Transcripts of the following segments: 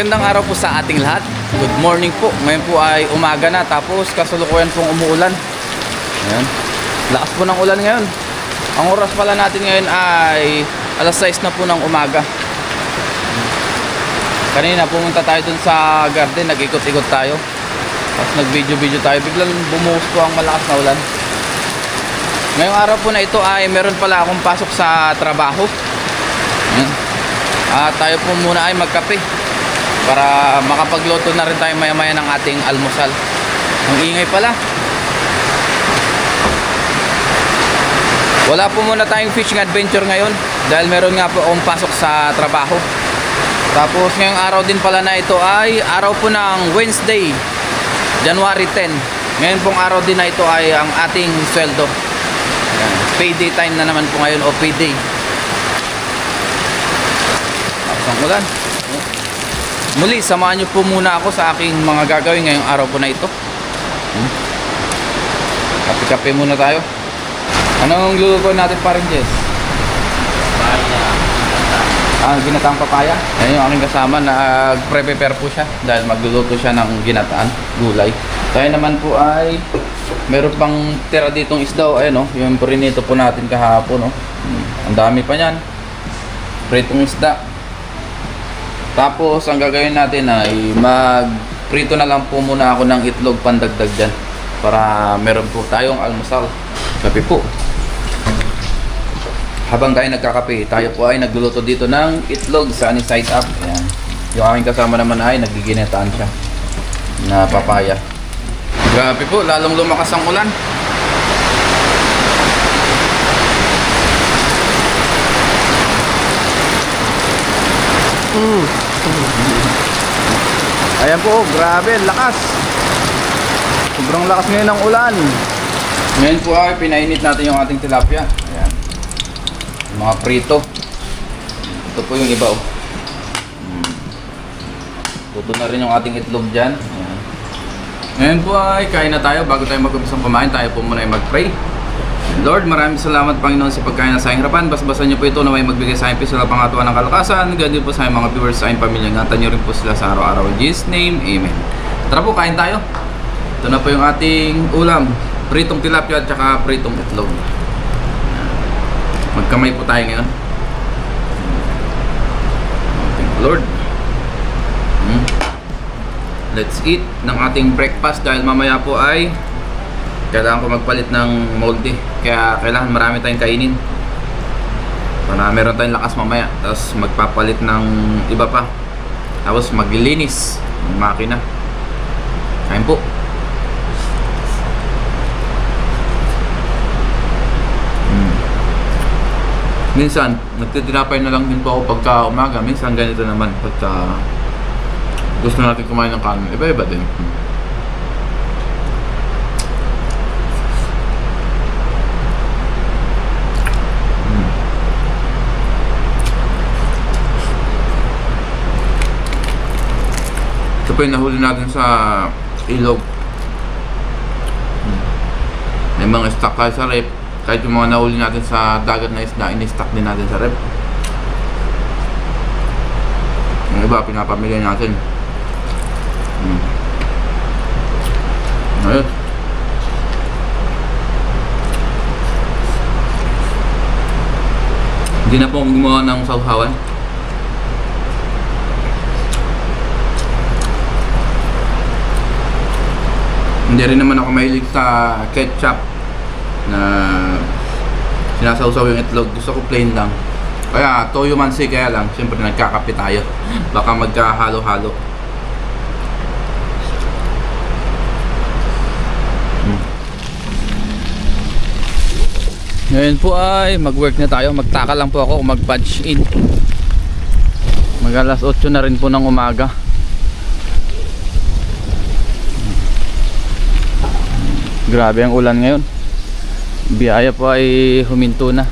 Magandang araw po sa ating lahat. Good morning po. Ngayon po ay umaga na, tapos kasalukuyan pong umuulan. Ayan. Lakas po ng ulan ngayon. Ang oras pala natin ngayon ay alas 6 na po ng umaga. Kanina pumunta tayo dun sa garden, nag-ikot-ikot tayo. Tapos nag-video-video tayo. Biglang bumuhos po ang malakas na ulan. Ngayong araw po na ito ay meron pala akong pasok sa trabaho. Ayan. At tayo po muna ay magkape para makapagluto na rin tayo maya-maya ng ating almusal. Ang ingay pala. Wala po muna tayong fishing adventure ngayon dahil meron nga po akong pasok sa trabaho. Tapos ngayong araw din pala na ito ay araw po ng Wednesday, January 10. Ngayon pong araw din na ito ay ang ating sweldo. Payday time na naman po ngayon, o payday. Tapos ang ulan. Muli, samahan nyo po muna ako sa aking mga gagawin ngayong araw po na ito. Kape-kape muna tayo. Anong luluto natin pa rin, Jess? Ginataang papaya. Ayan yung aking kasama, nag-prepare po siya dahil magluluto siya ng ginataan, gulay. Tayo naman po ay meron pang tira ditong isda. Ayan o, yung prinito po natin kahapon. Ang dami pa niyan. Pritong isda. Tapos ang gagawin natin ay mag-prito na lang po muna ako ng itlog pandagdag dyan para meron po tayong almusal. Kape po. Habang tayo nagkakape, tayo po ay nagluluto dito ng itlog sa sunny side up. Ayan. Yung aking kasama naman ay nagiginataan siya na papaya. Grabe po, lalong lumakas ang ulan. Ayan po, grabe, lakas. Sobrang lakas ngayon ng ulan. Ngayon po ay pinainit natin yung ating tilapia. Ayan. Mga prito. Ito po yung iba. Tuto na rin yung ating itlog dyan. Ayan. Ngayon po ay kain na tayo. Bago tayo mag-umpisang kumain, tayo po muna ay mag-pray. Lord, maraming salamat Panginoon sa pagkain na sa aking harapan. Basbasan niyo po ito na may magbigay sa aking pisala pangatuan ng kalakasan. Ganyan po sa aking mga viewers, sa aking pamilya. Ingatan niyo rin po sila sa araw-araw. In Jesus' name, Amen. Tara po, kain tayo. Ito na po yung ating ulam. Pritong tilapia at saka pritong itlog. Magkamay po tayo ngayon. Thank you, Lord. Let's eat ng ating breakfast dahil mamaya po ay kailangan ko magpalit ng moldy. Kaya kailangan marami tayong kainin para meron tayong lakas mamaya. Tapos magpapalit ng iba pa. Tapos maglilinis ng makina. Kain po. Minsan, nagtitinapay na lang din po ako pagka umaga. Minsan ganito naman pagka gusto natin kumain ng kanin. Iba-iba din. Ito po yung nahuli natin sa ilog. May mga stock tayo sa rep. Kahit yung mga nahuli natin sa dagat na isda, in-stock din natin sa rep. Yung iba, pinapamigay natin. Ayun. Hindi na po gumawa ng sauhawan. Hindi rin naman ako mahilig sa ketchup na sinasawsaw yung itlog. Gusto ko plain lang. Kaya toyo mansi, kaya lang siyempre nagkakape tayo. Baka magkahalo-halo. Ngayon po ay mag-work na tayo. Magtaka lang po ako kung mag-punch in. Mag alas 8 na rin po ng umaga. Grabe ang ulan ngayon. Biyaya po ay huminto na.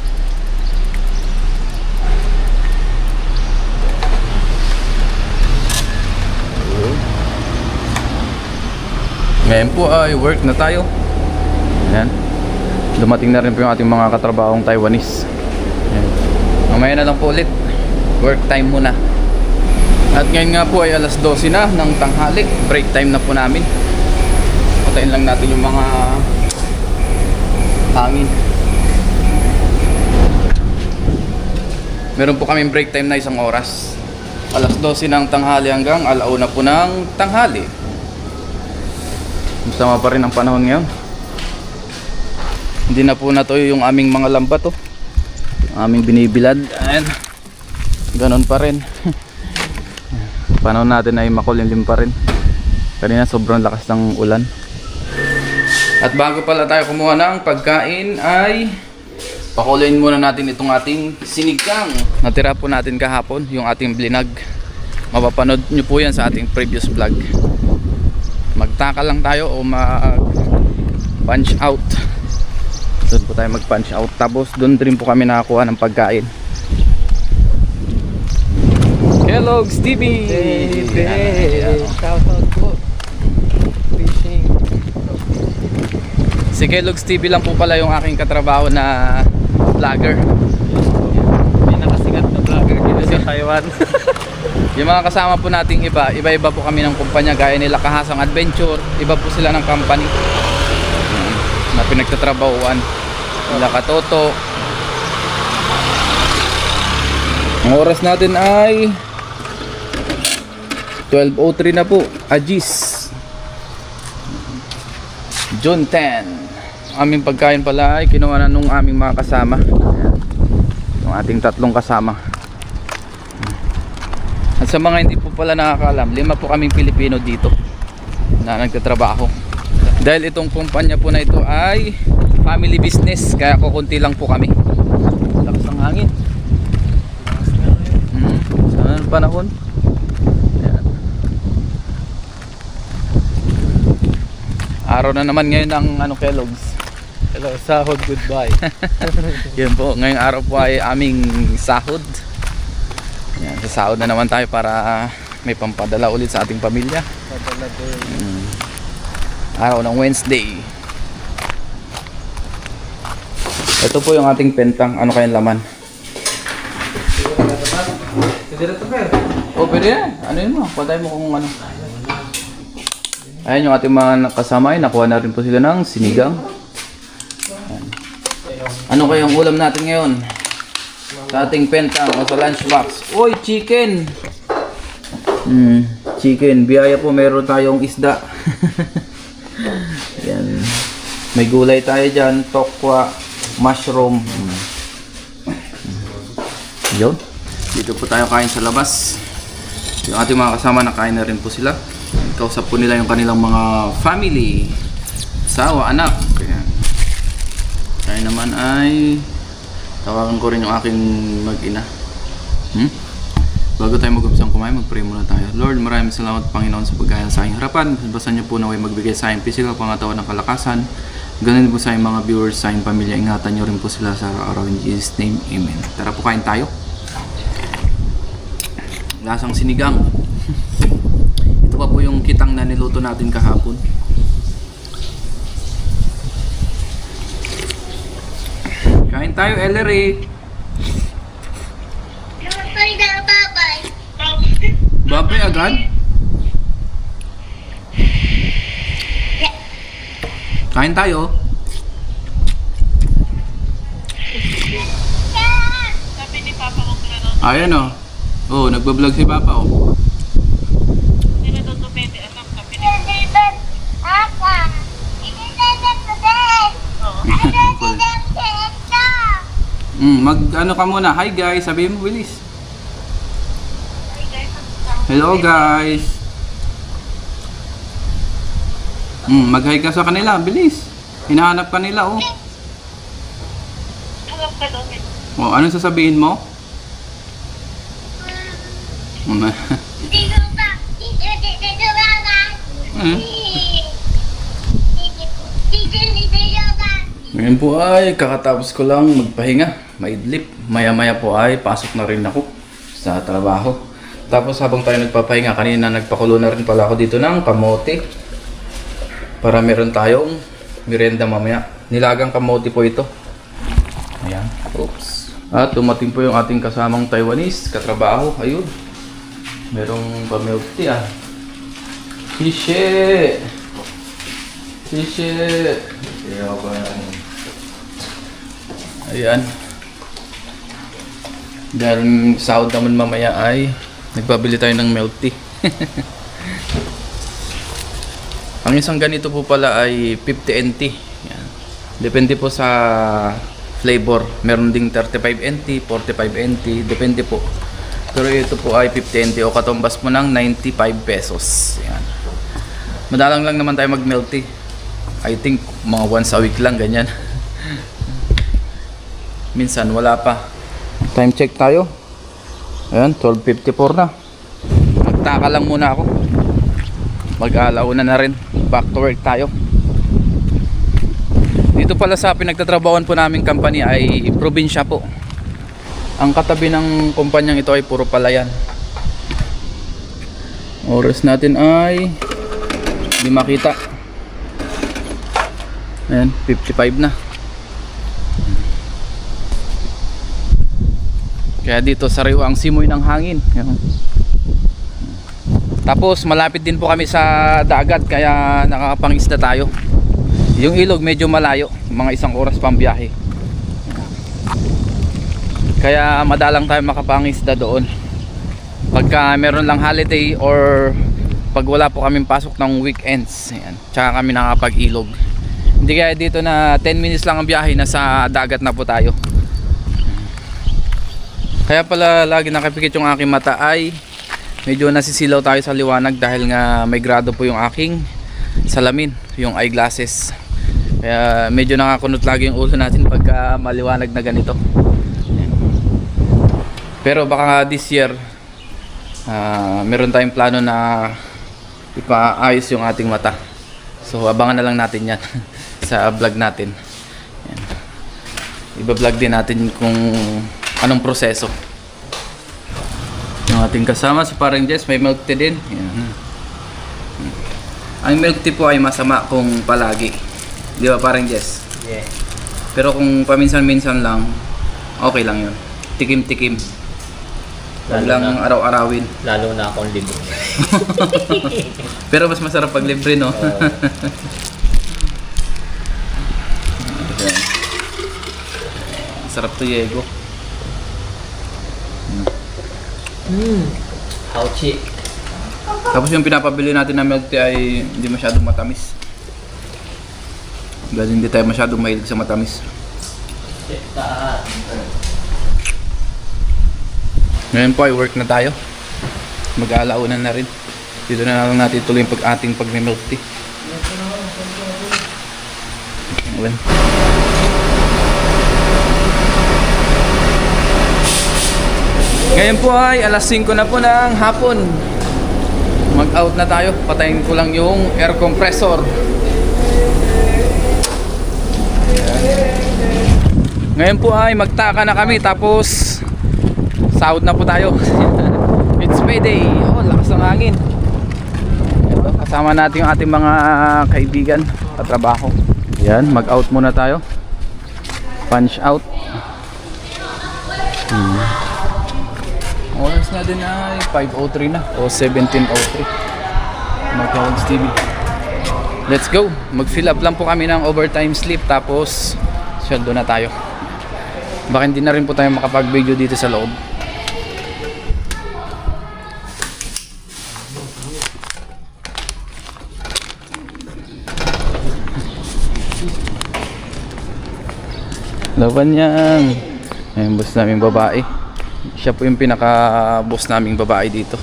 Ngayon po ay work na tayo. Ayan. Dumating na rin po yung ating mga katrabahong Taiwanese. Ayan. Mamaya na lang po ulit. Work time muna. At ngayon nga po ay alas 12 na ng tanghali. Break time na po namin. Patayin lang natin yung mga hangin. Meron po kaming break time na 1 oras. Alas 12 ng tanghali hanggang alauna po ng tanghali. Masama pa rin ang panahon ngayon. Hindi na po natuyo yung aming mga lambat oh. Yung aming binibilad. Ayan. Ganon pa rin. Panahon natin ay makulimlim pa rin. Kanina sobrang lakas ng ulan. At bago pala tayo kumuha ng pagkain ay pakuloyin muna natin itong ating sinigang. Natira po natin kahapon yung ating blinag. Mapapanood nyo po yan sa ating previous vlog. Magtaka lang tayo o mag punch out. Doon po tayo mag punch out. Tapos doon rin po kami nakakuha ng pagkain. Kellogg's TV! Shoutout po. Fishing. Si Kellogg's TV lang po pala yung aking katrabaho na vlogger. May nakasikat na vlogger dito sa Taiwan. Yung mga kasama po nating iba-iba po kami ng kumpanya. Gaya nila Kahasang Adventure. Iba po sila ng company na pinagtatrabahuan. Nila Katoto. Ang oras natin ay 12:03 na po. Ajis June 10. Aming pagkain pala ay kinuha na nung aming mga kasama. Yung ating 3 kasama. At sa mga hindi po pala nakakaalam, 5 po kaming Pilipino dito na nagtatrabaho. Dahil itong kumpanya po na ito ay family business, kaya kukunti lang po kami. Lakas ng hangin. Saan ang panahon? Ayan. Araw na naman ngayon ng Kellogg's. Hello, sahod, goodbye. Yan po, ngayong araw po ay aming sahod. Yan, sa sahod na naman tayo para may pampadala ulit sa ating pamilya. Padala doon. Araw ng Wednesday. Ito po yung ating pentang. Ano kayang laman? O, pwede yan. Ano yun mo? Patay mo kung ano. Ayan yung ating mga kasama ay nakuha na rin po sila ng sinigang. Ayan. Ano kayang ulam natin ngayon? Sa ating pentang o sa lunchbox. Oy, chicken! Chicken. Biyaya po, meron tayong isda. Yan. May gulay tayo dyan. Tokwa, mushroom. Yun. Dito po tayo kain sa labas. Yung ating mga kasama nakain na rin po sila. Kausap po nila yung kanilang mga family. Asawa, anak. Kaya tayo naman ay tawagan ko rin yung aking mag-ina. Bago tayo mag-umpisang kumain, mag-pray muna tayo. Lord, maraming salamat Panginoon sa pagkaya sa aking harapan. Basta niyo po naway magbigay sa aking physical pangatawan ng kalakasan. Ganun po sa aking mga viewers, sa aking pamilya. Ingatan niyo rin po sila sa araw-araw in Jesus' name. Amen. Tara po kain tayo. Lasang sinigang. Ito pa po yung kitang na niluto natin kahapon. Kain tayo, Ellery. Babay agad? Kain tayo. Sabi ni Papa kung gano'n. Ayan o. Oh, nagbablog si Papa o. Hindi na doon pwede. Alam, sabi ni Mag ano ka muna. Hi guys, sabihin mo bilis. Hello guys. Mag-hi ka sa kanila, bilis. Hinahanap ka nila oh. alam ka doon. Oh, anong sasabihin mo? Ngayon po ay kakatapos ko lang magpahinga, maidlip. Maya-maya po ay pasok na rin ako sa trabaho. Tapos habang tayo nagpapahinga, kanina nagpakulo na rin pala ako dito ng kamote. Para meron tayong merienda mamaya. Nilagang kamote po ito. Ayan. Oops. At dumating po yung ating kasamang Taiwanese katrabaho. Ayun. Merong pa-milk tea ah. Shishi! Shishi! Ayan. Dahil sahod naman mamaya ay nagbabili tayo ng milk tea. Ang isang ganito po pala ay 50 NT. Yan. Depende po sa flavor. Meron ding 35 NT, 45 NT, depende po. Pero ito po ay 50 NT o katumbas po ng 95 pesos. Yan. Madalang lang naman tayo mag milk tea. I think mga once a week lang ganyan. Minsan wala pa. Time check tayo. Ayan, 12:54 na. Magtaka lang muna ako. Mag-alauna na rin. Back to work tayo. Dito pala sa pinagtatrabahoan po naming company ay probinsya po. Ang katabi ng kumpanyang ito ay puro palayan. Oras natin ay hindi makita. Ayan, 55 na. Kaya dito sariwa ang simoy ng hangin. Ayan. Tapos malapit din po kami sa dagat kaya nakakapangisda tayo. Yung ilog medyo malayo, mga 1 oras pang biyahe. Kaya madalang tayo makapangisda doon. Pagka meron lang holiday or pag wala po kaming pasok ng weekends, ayan, tsaka kami nakapag-ilog. Hindi kaya dito na 10 minutes lang ang biyahe, nasa dagat na po tayo. Kaya pala lagi nakapikit yung aking mata ay medyo nasisilaw tayo sa liwanag dahil nga may grado po yung aking salamin, yung eyeglasses. Kaya medyo nakakunot lagi yung ulo natin pagka maliwanag na ganito. Pero baka this year meron tayong plano na ipaayos yung ating mata. So abangan na lang natin yan sa vlog natin. Yan. Iba-vlog din natin kung anong proseso. Yung ating kasama si Parang Jess, may milk tea din. Yan. Ang milk tea po ay masama kung palagi. Di ba Parang Jess? Yeah. Pero kung paminsan-minsan lang, okay lang yun. Tikim-tikim. Huwag lang araw-arawin. Lalo na akong libre. Pero mas masarap pag libre, no? Sarap to, Diego. Ouchie. Tapos yung pinapabili natin na milk tea ay hindi masyadong matamis. Dahil hindi tayo masyadong mahilig sa matamis. Ngayon po ay work na tayo. Mag-aalaunan na rin. Dito na lang natin tuloy yung ating pag-milk tea. Ayan. Ngayon po ay alas 5 na po ng hapon. Mag-out na tayo. Patayin ko lang yung air compressor. Ngayon po ay magtaka na kami tapos sahod na po tayo. It's payday. Oh, lakas ng hangin. Ito, kasama natin yung ating mga kaibigan katrabaho. Yan, mag-out muna tayo. Punch out. Oras na din ay 5:03 na o 17:03. Magkawags TV. Let's go. Mag-fill up lang po kami ng overtime sleep tapos sweldo na tayo. Baka hindi na rin po tayo makapag-video dito sa loob. Laban yan. Ayun, boss naming babae. Siya po yung pinaka-boss naming babae dito.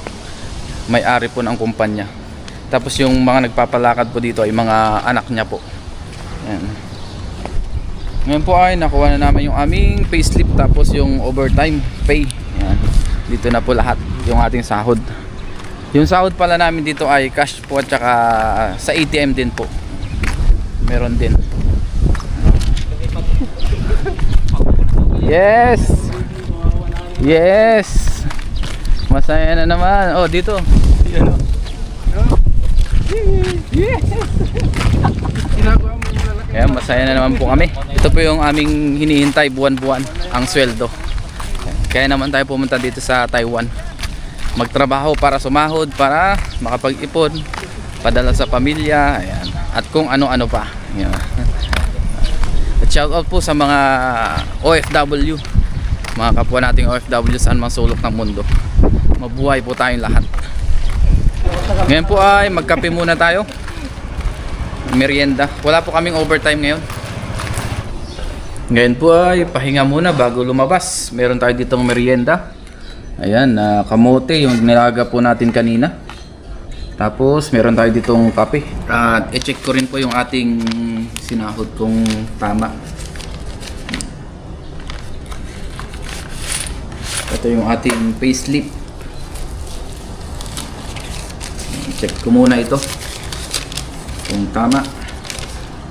May-ari po ng kumpanya. Tapos yung mga nagpapalakad po dito ay mga anak niya po. Ayan. Ngayon po ay nakuha na namin yung aming payslip tapos yung overtime pay. Ayan. Dito na po lahat yung ating sahod. Yung sahod pala namin dito ay cash po at saka sa ATM din po. Meron din. Yes! Yes! Masaya na naman. Oh, dito. Yan o. Yes! Kaya masaya na naman po kami. Ito po yung aming hinihintay buwan-buwan, ang sweldo. Kaya naman tayo pumunta dito sa Taiwan. magtrabaho para sumahod, para makapag-ipon, padala sa pamilya, ayan. At kung ano-ano pa. Ayan. At shout out po sa mga OFW, mga kapwa nating OFW saan mang sulok ng mundo. Mabuhay po tayong lahat. Ngayon po ay magkape muna tayo, merienda. Wala po kaming overtime ngayon. Ngayon po ay pahinga muna bago lumabas. Meron tayo ditong merienda. Ayan, kamote yung nilaga po natin kanina. Tapos meron tayo ditong kape. At i-check ko rin po yung ating sinahod kung tama. Ito yung ating payslip. Check ko muna ito kung tama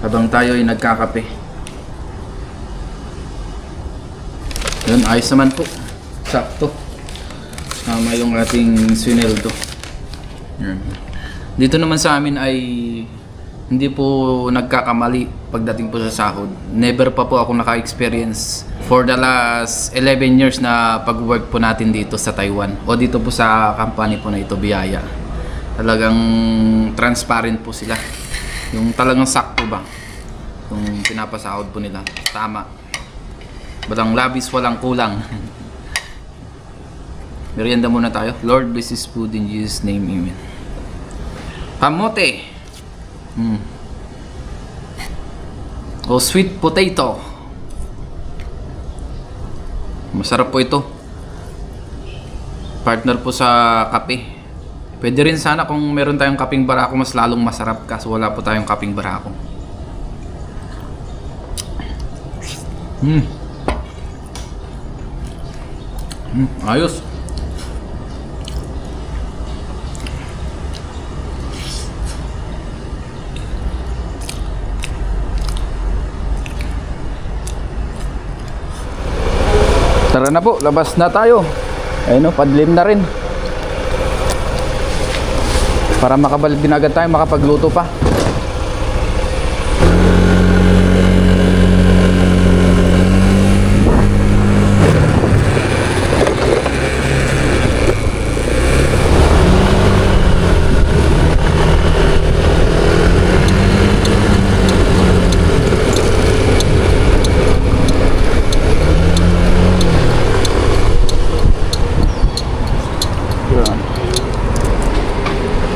habang tayo ay nagkakape. Yun, ayos naman po. Sakto. Tama yung ating swineldo. Dito naman sa amin ay hindi po nagkakamali pagdating po sa sahod. Never pa po ako naka-experience for the last 11 years na pag-work po natin dito sa Taiwan o dito po sa company po na ito, Biyaya. Talagang transparent po sila. Yung talagang sakto ba yung pinapasahod po nila. Tama. Walang labis, walang kulang. Merienda muna tayo. Lord, bless this food in Jesus' name, amen. Kamote. O sweet potato. Masarap po ito. Partner po sa kape. Pwede rin sana kung meron tayong kaping barako, mas lalong masarap, kaso wala po tayong kaping barako. Ayos. Tara na po, labas na tayo. Ayun o, padlim na rin. Para makabalik din agad tayo, makapagluto pa.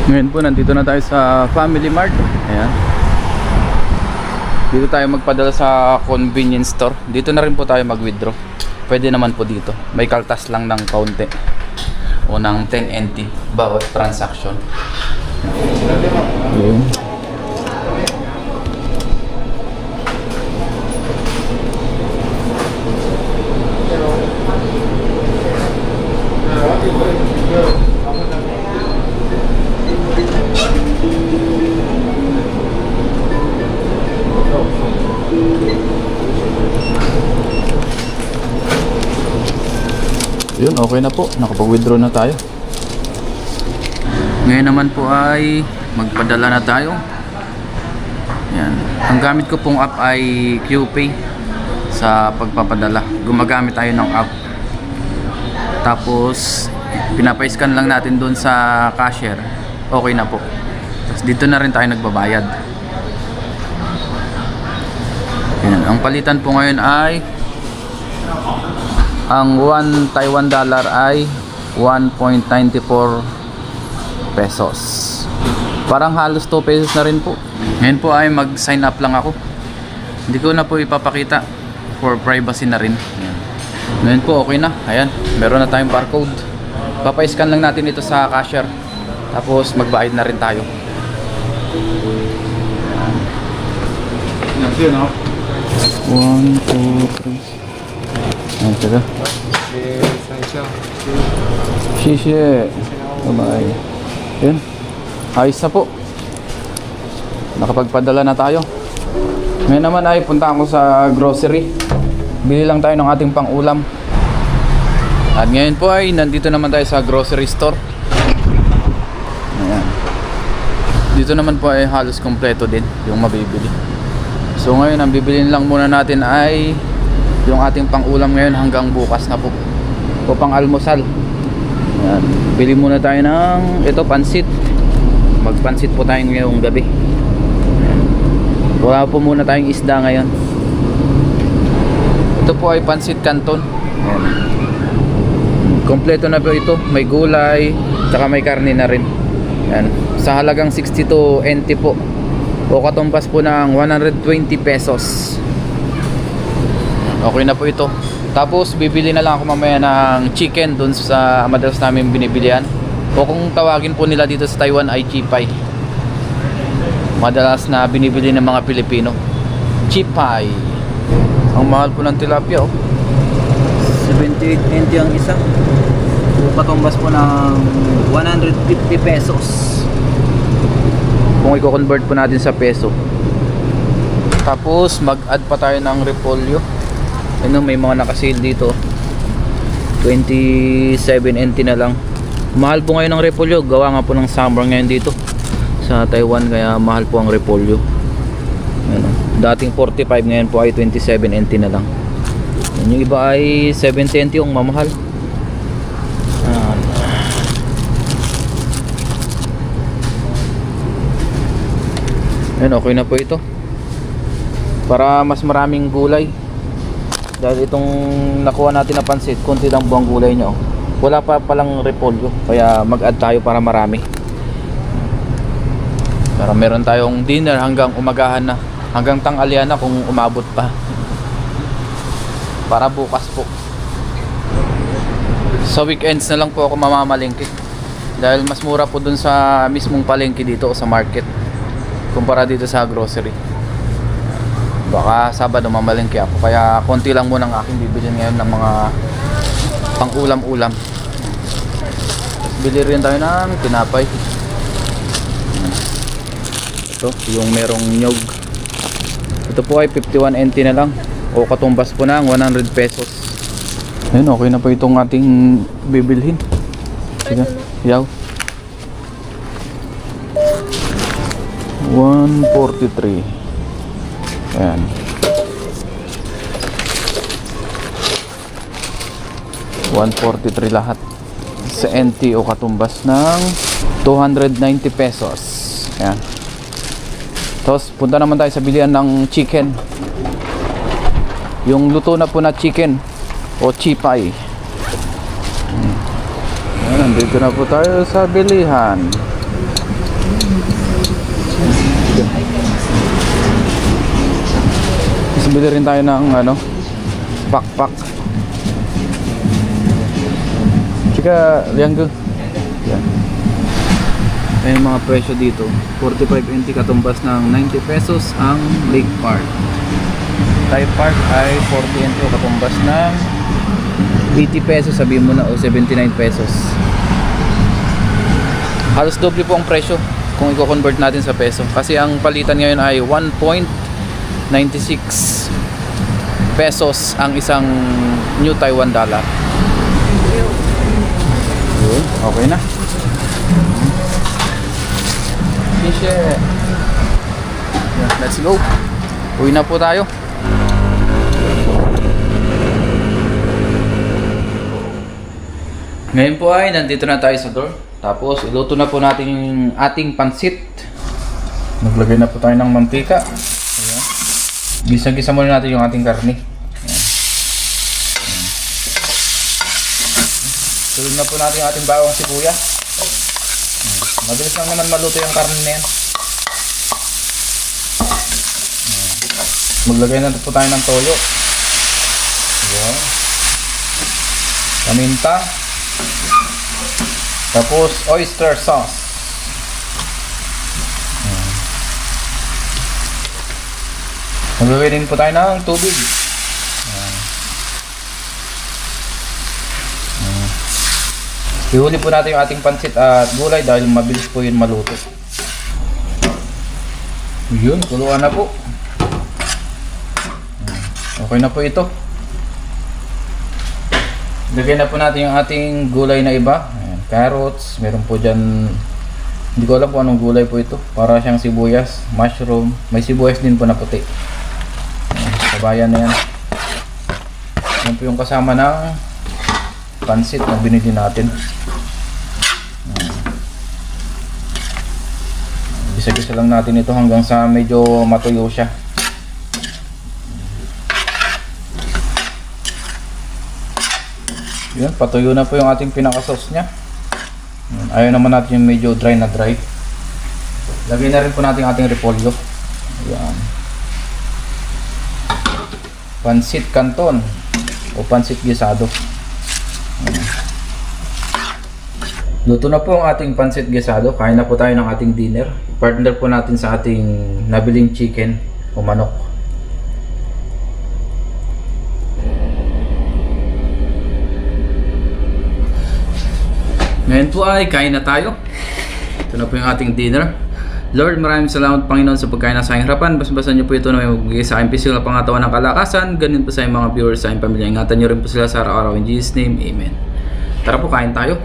Ngayon po nandito na tayo sa Family Mart. Ayan. Dito tayo magpadala sa convenience store. Dito na rin po tayo mag-withdraw. Pwede naman po dito. May kaltas lang ng kaunti o ng 10 NT bawat transaction. Ayan. Yun, okay na po. Nakapag-withdraw na tayo. Ngayon naman po ay magpadala na tayo. Yan. Ang gamit ko pong app ay QPay sa pagpapadala. Gumagamit tayo ng app. Tapos pinapa-scan lang natin doon sa cashier. Okay na po. Tapos dito na rin tayo nagbabayad. Yan. Ang palitan po ngayon ay ang 1 Taiwan dollar ay 1.94 pesos. Parang halos 2 pesos na rin po. Ngayon po ay mag-sign up lang ako. Hindi ko na po ipapakita for privacy na rin. Ayan. Ngayon po okay na. Ayan, meron na tayong barcode. Papa-scan lang natin ito sa cashier. Tapos magbayad na rin tayo. Ayan, no? 1, 2, 3. Ayan, tira. Shishi. Bye-bye. Ayan. Ayos na po. Nakapagpadala na tayo. Ngayon naman ay punta ako sa grocery. Bili lang tayo ng ating pang-ulam. At ngayon po ay nandito naman tayo sa grocery store. Ayan. Dito naman po ay halos kompleto din yung mabibili. So ngayon ang bibilin lang muna natin ay yung ating pang-ulam ngayon hanggang bukas na po. O pang-almusal. Yan. Bili muna tayo ng ito, pansit. Magpansit po tayo ngayong gabi. Yan. Wala po muna tayong isda ngayon. Ito po ay pansit canton. Yan. Kompleto na po ito. May gulay, tsaka may karne na rin. Yan. Sa halagang 62 NT po. O katumbas po ng 120 pesos. Okay na po ito. Tapos bibili na lang ako mamaya ng chicken dun sa madalas namin binibilian. O kung tawagin po nila dito sa Taiwan ay chipay. Madalas na binibili ng mga Pilipino. Chipay. Ang mahal po ng tilapia, oh. 78 NT ang isa. O katumbas po ng 150 pesos. Kung i-convert po natin sa peso. Tapos mag-add pa tayo ng repolyo. Ano, may mga nakasale dito. 27 NT na lang. Mahal po ngayon ang repolyo. Gawa nga po ng summer ngayon dito sa Taiwan, kaya mahal po ang repolyo. Ano, dating 45, ngayon po ay 27 NT na lang. Yung iba ay 70 NT yung mamahal. Ayan, okay na po ito. Para mas maraming gulay. Dahil itong nakuha natin na pansit, konti lang buong gulay nyo. Wala pa palang repolyo, kaya mag-add tayo para marami. Para meron tayong dinner hanggang umagahan na. Hanggang tanghalian na kung umabot pa. Para bukas po. Sa weekends na lang po ako mamamalengke. Dahil mas mura po dun sa mismong palengke dito o sa market kumpara dito sa grocery. Baka Sabado mamalengke ako, kaya konti lang muna ang aking bibilhin ngayon ng mga pang ulam-ulam. Bili rin tayo ng tinapay. Ito, yung merong nyog. Ito po ay 51 NT na lang, o katumbas po ng 100 pesos. Ayun, okay na po itong ating bibilhin. Sige, yaw. 143. Ayan. $143 lahat sa NT, o katumbas ng 290 pesos. Ayan. Tapos punta naman tayo sa bilihan ng chicken. Yung luto na po na chicken o chipay. Ayan, nandito na po tayo sa bilihan. Bili rin tayo ng ano, pakpak. Chika, lianggo. Yan. May mga presyo dito. 45 NT katumbas ng 90 pesos ang Lake Park. Thai Park ay 40 NT o katumbas ng 80 pesos, sabihin mo na, o 79 pesos. Halos doble po ang presyo kung i-convert natin sa peso. Kasi ang palitan ngayon ay 1.96 pesos ang isang New Taiwan dollar. Yun, okay na. Let's go. Uwi na po tayo. Ngayon po ay nandito na tayo sa door. Tapos iluto na po natin yung ating pansit. Naglagay na po tayo ng mantika. Ayan. Gisa-gisa muna natin yung ating karne. Ayan. Sunod na po natin yung ating bawang sibuyas. Mabilis lang naman maluto yung karne na yan. Maglagay na po tayo ng toyo. Ayan. Paminta. Tapos oyster sauce. Ayan. Maglagay din po tayo ng tubig. Ayan. Ayan. Ihuli po natin yung ating pansit at gulay dahil mabilis po yun maluto. Yun, kuluan na po. Okay na po ito. Lagay na po natin yung ating gulay na iba. Ayan, carrots, meron po dyan, hindi ko alam kung anong gulay po ito. Para siyang sibuyas, mushroom, may sibuyas din po na puti. Ayan, kabayan na yan. Yan po yung kasama ng pansit na binili natin. Gisa-gisa lang natin ito hanggang sa medyo matuyo siya. Yun, patuyo na po yung ating pinaka-sauce nya. Ayaw naman natin yung medyo dry na dry. Lagay na rin po natin ating repolyo. Ayan. Pansit Canton o pansit gisado. Ayan. Luto na po ang ating pansit gisado. Kain na po tayo ng ating dinner. Partner po natin sa ating nabiling chicken o manok. Ngayon po ay kain na tayo. Ito na po yung ating dinner. Lord, maraming salamat Panginoon sa pagkain na sa aking harapan. Basta-basta niyo po ito na may magbigay sa aking pisil na pangatawan ng kalakasan. Ganun po sa aking mga viewers, sa aking pamilya. Ingatan niyo rin po sila sa araw-araw. In Jesus' name, Amen. Tara po, kain tayo.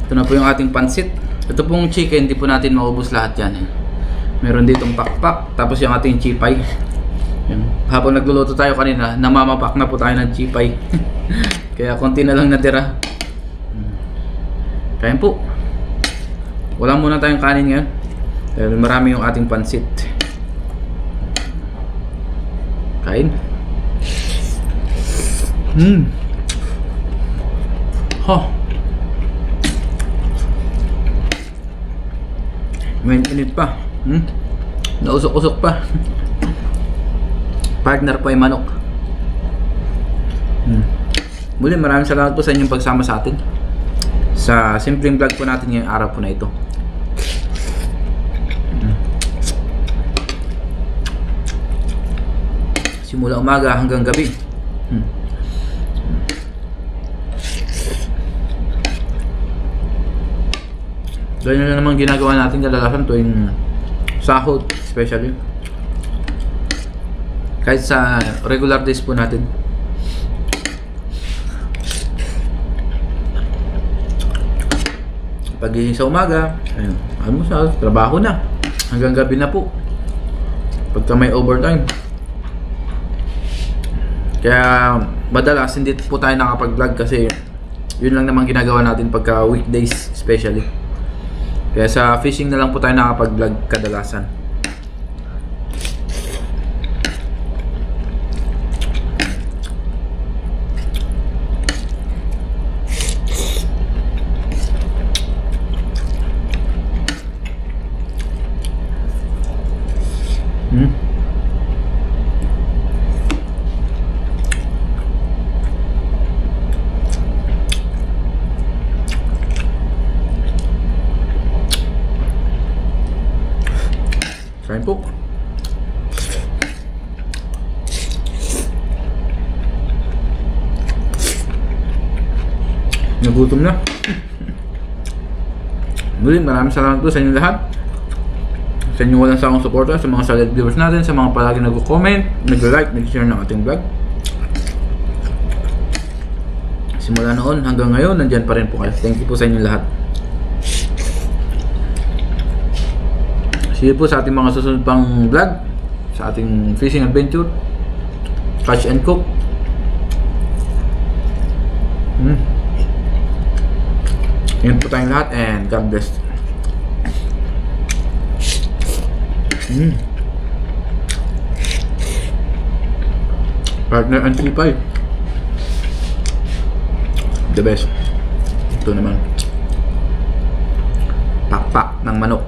Ito na po yung ating pansit. Ito pong chicken, hindi po natin maubos lahat yan. Meron ditong pakpak. Tapos yung ating chipay. Yan. Habang nagluluto tayo kanina, namamapak na po tayo ng chipay. Kaya konti na lang natira. Kain po. Wala muna tayong kanin ngayon. Dahil marami yung ating pansit. Kain. Mainit pa. Nausok-usok pa. Partner pa yung manok. Muli, maraming salamat po sa inyong pagsama sa atin sa simpleng vlog po natin ngayong araw po na ito. Simula umaga hanggang gabi. Ganyan na naman ginagawa natin kadalasan tuwing sahod, especially kahit sa regular days po natin. Pagising sa umaga, ayun, almusal, trabaho na hanggang gabi na po pagka may overtime. Kaya madalas hindi po tayo nakapag-vlog kasi yun lang naman ginagawa natin pagka weekdays especially. Kaya sa fishing na lang po tayo nakapag-vlog kadalasan. Kain po. Nagutom na. Muli, maraming salamat po sa inyo lahat. Sa inyo walang sawang suporta, sa mga solid viewers natin, sa mga palagi nag-comment, nag-like, nag-share ng ating vlog. Simula noon hanggang ngayon, nandyan pa rin po kayo. Thank you po sa inyo lahat. See you po sa ating mga susunod pang vlog, sa ating fishing adventure, catch and cook. Yun po tayong lahat and God bless. Partner and tripay. The best. Ito naman. Pakpak ng manok.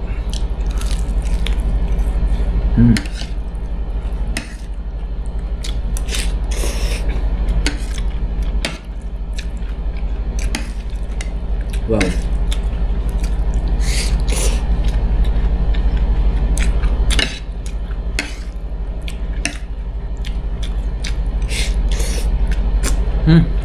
Wow. Hmm.